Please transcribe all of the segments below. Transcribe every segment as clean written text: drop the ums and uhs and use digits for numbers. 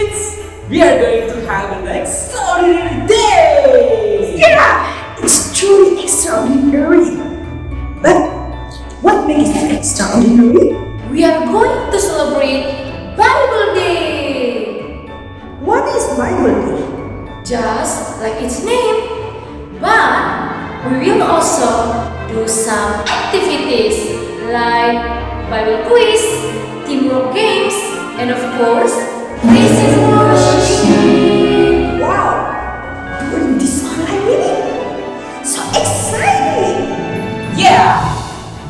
kids! We are going to have an extraordinary day! Yeah, it's truly extraordinary. But what makes it extraordinary? We are going to celebrate Bible Day! What is Bible Day? Just like its name. But we will also do some activities like Bible quiz, teamwork games, and of course, praise and worship. Wow, doing this online meeting? So exciting! Yeah!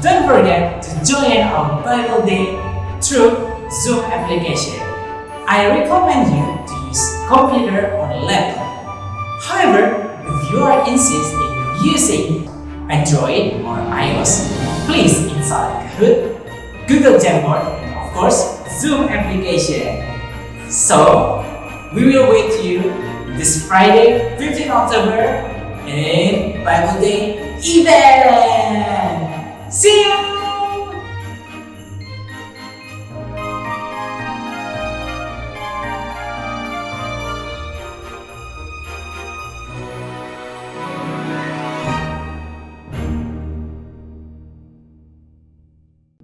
Don't forget to join our Bible Day through Zoom application. I recommend you to use computer or laptop. However, if you are insist in using Android or iOS, please install Kahoot, Google Jamboard, and of course, Zoom application. So, we will wait you this Friday, 15 October in Bible Day event. See you!